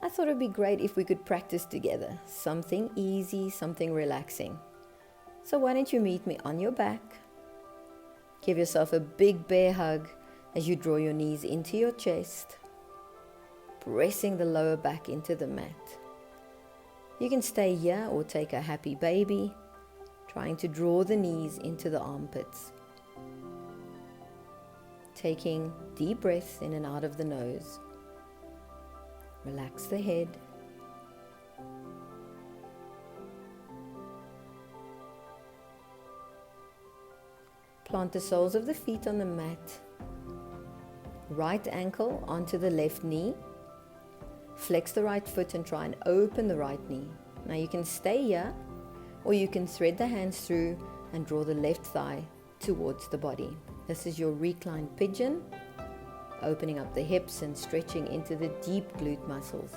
I thought it'd be great if we could practice together. Something easy, something relaxing. So why don't you meet me on your back? Give yourself a big bear hug as you draw your knees into your chest, pressing the lower back into the mat. You can stay here or take a happy baby, trying to draw the knees into the armpits. Taking deep breaths in and out of the nose. Relax the head. Plant the soles of the feet on the mat. Right ankle onto the left knee. Flex the right foot and try and open the right knee. Now you can stay here, or you can thread the hands through and draw the left thigh towards the body. This is your reclined pigeon, opening up the hips and stretching into the deep glute muscles.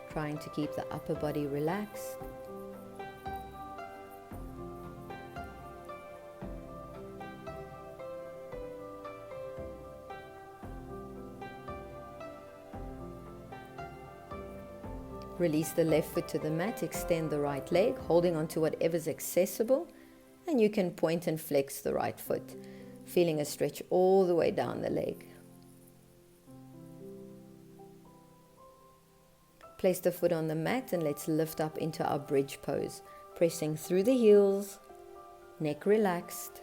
Trying to keep the upper body relaxed. Release the left foot to the mat, extend the right leg, holding on to whatever's accessible, and you can point and flex the right foot, feeling a stretch all the way down the leg. Place the foot on the mat and let's lift up into our bridge pose, pressing through the heels, neck relaxed,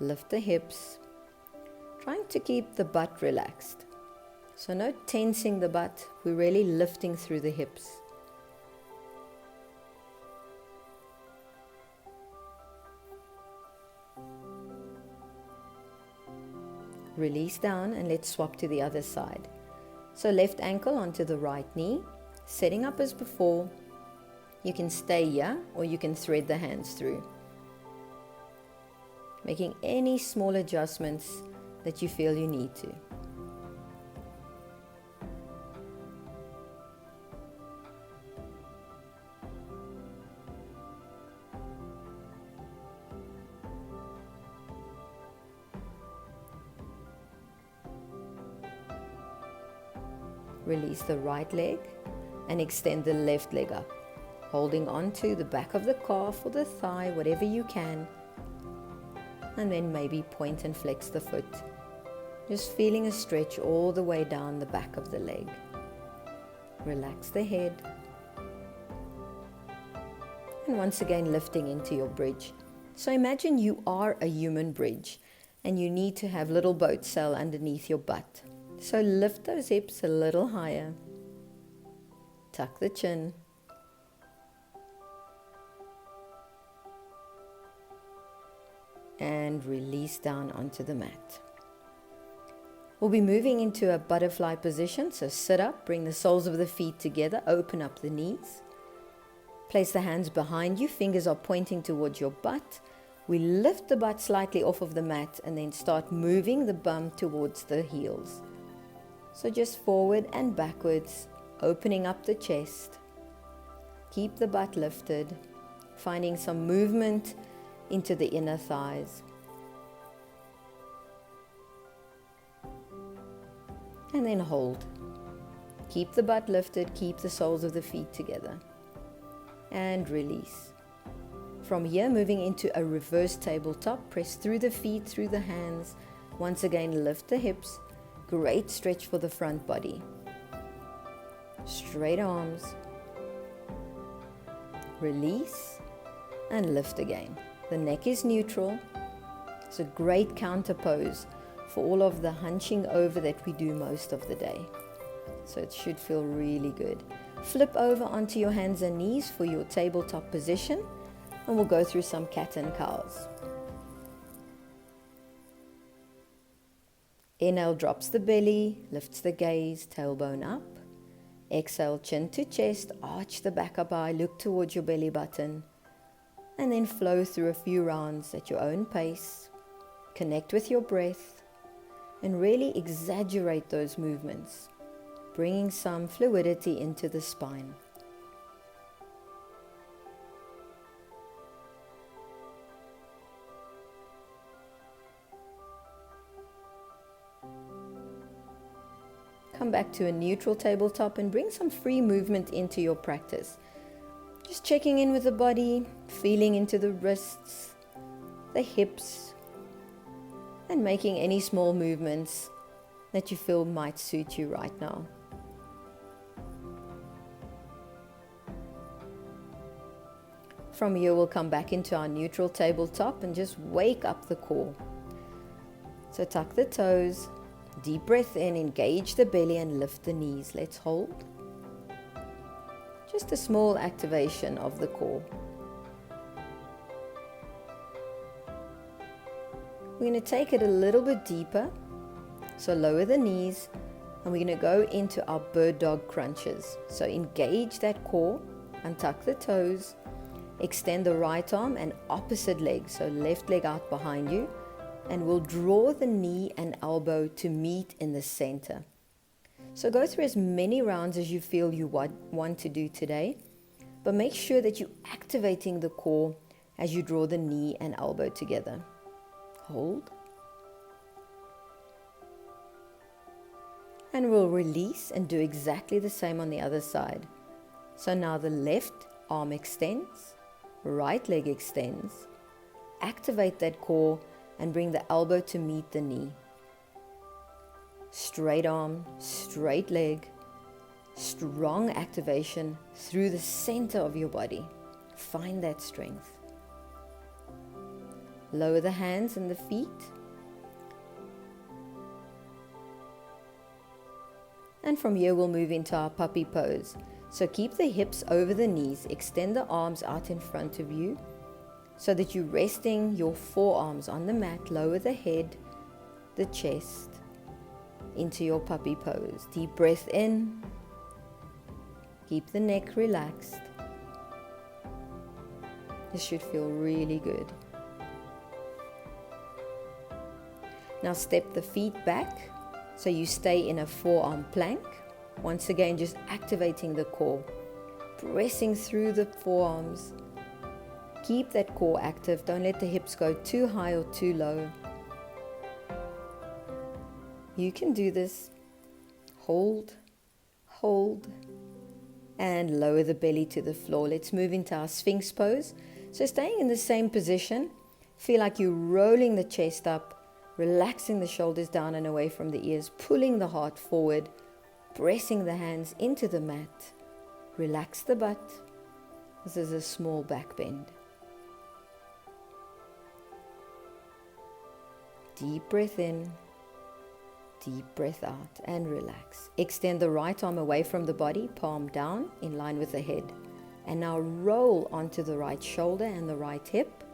lift the hips, trying to keep the butt relaxed. So no tensing the butt, we're really lifting through the hips. Release down and let's swap to the other side. So left ankle onto the right knee, setting up as before. You can stay here or you can thread the hands through. Making any small adjustments that you feel you need to. Release the right leg and extend the left leg up, holding on to the back of the calf or the thigh, whatever you can, and then maybe point and flex the foot, just feeling a stretch all the way down the back of the leg. Relax the head, and once again lifting into your bridge. So imagine you are a human bridge and you need to have little boats sail underneath your butt. So lift those hips a little higher, tuck the chin, and release down onto the mat. We'll be moving into a butterfly position, so sit up, bring the soles of the feet together, open up the knees. Place the hands behind you, fingers are pointing towards your butt. We lift the butt slightly off of the mat and then start moving the bum towards the heels. So just forward and backwards, opening up the chest. Keep the butt lifted, finding some movement into the inner thighs. And then hold. Keep the butt lifted, keep the soles of the feet together. And release. From here, moving into a reverse tabletop, press through the feet, through the hands. Once again, lift the hips. Great stretch for the front body. Straight arms. Release and lift again. The neck is neutral. It's a great counter pose for all of the hunching over that we do most of the day. So it should feel really good. Flip over onto your hands and knees for your tabletop position, and we'll go through some cat and cows. Inhale, drops the belly, lifts the gaze, tailbone up. Exhale, chin to chest, arch the back up eye, look towards your belly button. And then flow through a few rounds at your own pace. Connect with your breath and really exaggerate those movements, bringing some fluidity into the spine. come back to a neutral tabletop and bring some free movement into your practice. Just checking in with the body, feeling into the wrists, the hips, and making any small movements that you feel might suit you right now. From here, we'll come back into our neutral tabletop and just wake up the core. So tuck the toes, deep breath in, engage the belly and lift the knees. Let's hold. Just a small activation of the core. We're going to take it a little bit deeper. So lower the knees and we're going to go into our bird dog crunches. So engage that core, untuck the toes, extend the right arm and opposite leg, so left leg out behind you, and we'll draw the knee and elbow to meet in the center. So go through as many rounds as you feel you want to do today, but make sure that you're activating the core as you draw the knee and elbow together. Hold. And we'll release and do exactly the same on the other side. So now the left arm extends, right leg extends. Activate that core and bring the elbow to meet the knee. Straight arm, straight leg, strong activation through the center of your body. Find that strength. Lower the hands and the feet. And from here we'll move into our puppy pose. So keep the hips over the knees, extend the arms out in front of you so that you're resting your forearms on the mat. Lower the head, the chest into your puppy pose. Deep breath in. Keep the neck relaxed. This should feel really good. Now step the feet back so you stay in a forearm plank. Once again, just activating the core, pressing through the forearms. Keep that core active. Don't let the hips go too high or too low. You can do this. Hold, hold, and lower the belly to the floor. Let's move into our Sphinx pose. So staying in the same position, feel like you're rolling the chest up, relaxing the shoulders down and away from the ears, pulling the heart forward, pressing the hands into the mat. Relax the butt. This is a small back bend. Deep breath in, deep breath out, and relax. Extend the right arm away from the body, palm down in line with the head. And now roll onto the right shoulder and the right hip.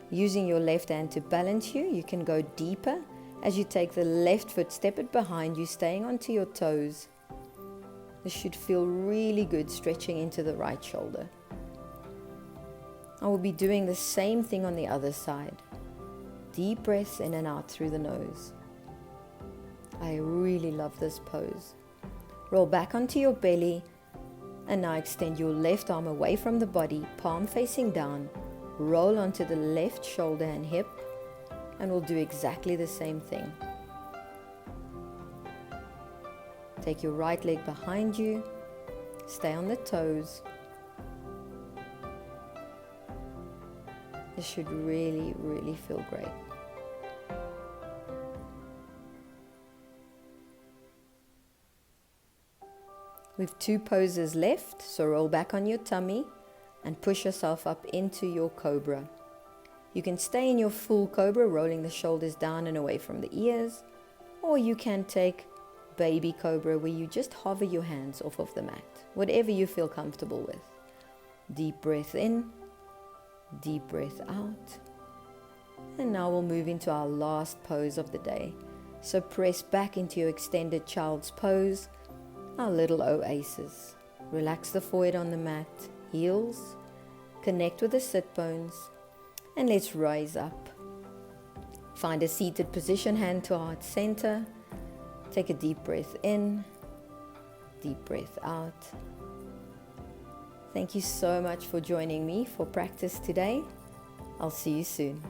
Using your left hand to balance you, you can go deeper as you take the left foot, step it behind you, staying onto your toes. This should feel really good, stretching into the right shoulder. I will be doing the same thing on the other side. Deep breaths in and out through the nose. I really love this pose. Roll back onto your belly and now extend your left arm away from the body, palm facing down. Roll onto the left shoulder and hip, and we'll do exactly the same thing. Take your right leg behind you, stay on the toes. This should really, really feel great. We've 2 poses left, so roll back on your tummy and push yourself up into your cobra. You can stay in your full cobra, rolling the shoulders down and away from the ears, or you can take baby cobra where you just hover your hands off of the mat, whatever you feel comfortable with. Deep breath in, deep breath out. And now we'll move into our last pose of the day. So press back into your extended child's pose, our little oasis. Relax the forehead on the mat, heels, connect with the sit bones, and let's rise up. Find a seated position, hand to heart center. Take a deep breath in, deep breath out. Thank you so much for joining me for practice today. I'll see you soon.